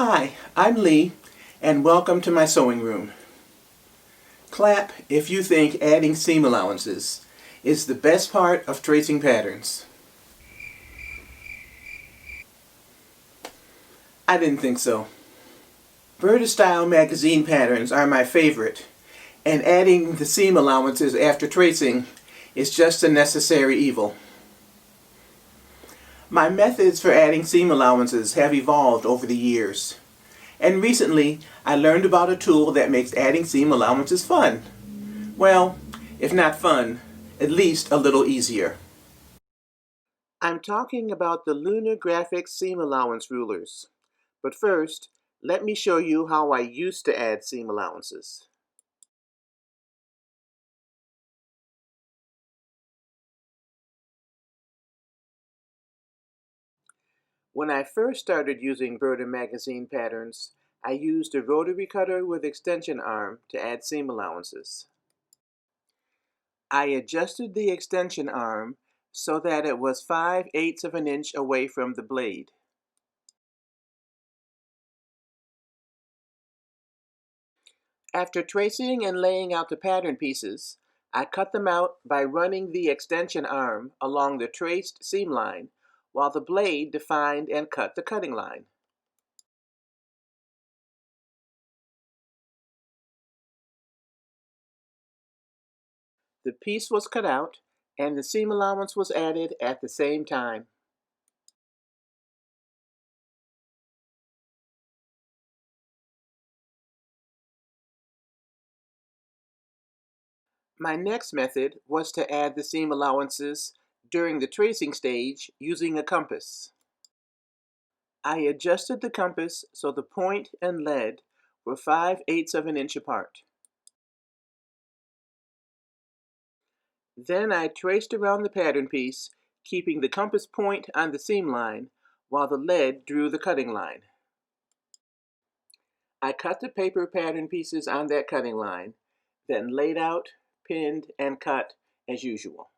Hi, I'm Lee, and welcome to my sewing room. Clap if you think adding seam allowances is the best part of tracing patterns. I didn't think so. Style magazine patterns are my favorite, and adding the seam allowances after tracing is just a necessary evil. My methods for adding seam allowances have evolved over the years, and recently I learned about a tool that makes adding seam allowances fun. Well, if not fun, at least a little easier. I'm talking about the Lunar Grafix seam allowance rulers. But first, let me show you how I used to add seam allowances. When I first started using Verta magazine patterns, I used a rotary cutter with extension arm to add seam allowances. I adjusted the extension arm so that it was 5/8 of an inch away from the blade. After tracing and laying out the pattern pieces, I cut them out by running the extension arm along the traced seam line while the blade defined and cut the cutting line. The piece was cut out and the seam allowance was added at the same time. My next method was to add the seam allowances during the tracing stage using a compass. I adjusted the compass so the point and lead were 5/8 of an inch apart. Then I traced around the pattern piece, keeping the compass point on the seam line while the lead drew the cutting line. I cut the paper pattern pieces on that cutting line, then laid out, pinned, and cut as usual.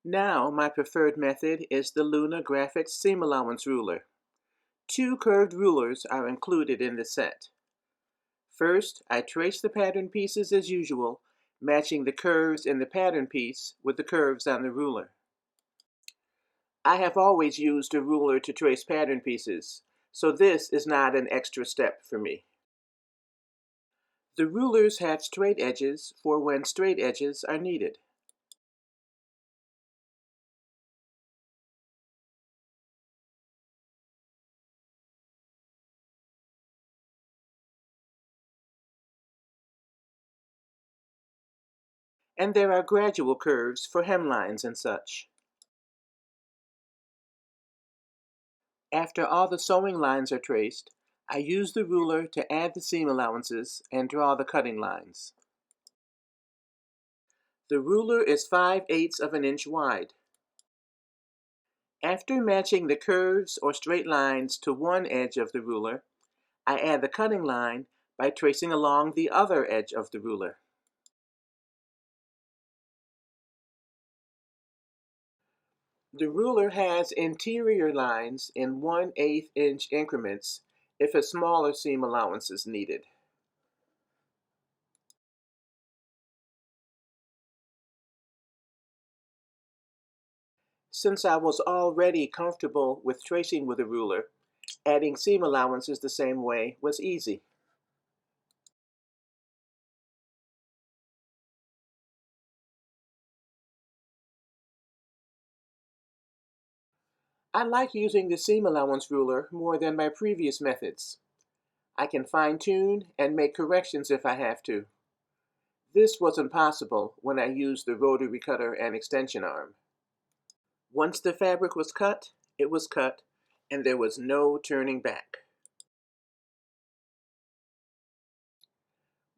Now my preferred method is the Luna Grafix seam allowance ruler. 2 curved rulers are included in the set. First, I trace the pattern pieces as usual, matching the curves in the pattern piece with the curves on the ruler. I have always used a ruler to trace pattern pieces, so this is not an extra step for me. The rulers have straight edges for when straight edges are needed. And there are gradual curves for hemlines and such. After all the sewing lines are traced, I use the ruler to add the seam allowances and draw the cutting lines. The ruler is 5/8 of an inch wide. After matching the curves or straight lines to one edge of the ruler, I add the cutting line by tracing along the other edge of the ruler. The ruler has interior lines in 1/8 inch increments if a smaller seam allowance is needed. Since I was already comfortable with tracing with a ruler, adding seam allowances the same way was easy. I like using the seam allowance ruler more than my previous methods. I can fine-tune and make corrections if I have to. This wasn't possible when I used the rotary cutter and extension arm. Once the fabric was cut, it was cut, and there was no turning back.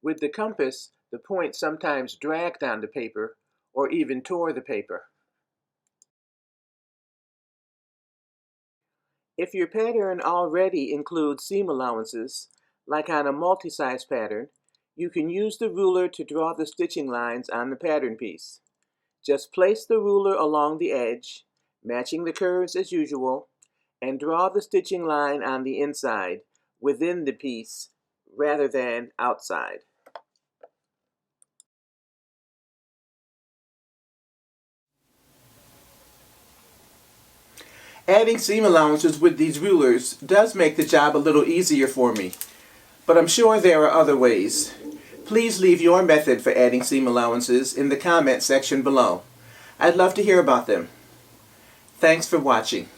With the compass, the point sometimes dragged on the paper or even tore the paper. If your pattern already includes seam allowances, like on a multi-size pattern, you can use the ruler to draw the stitching lines on the pattern piece. Just place the ruler along the edge, matching the curves as usual, and draw the stitching line on the inside, within the piece, rather than outside. Adding seam allowances with these rulers does make the job a little easier for me, but I'm sure there are other ways. Please leave your method for adding seam allowances in the comment section below. I'd love to hear about them. Thanks for watching.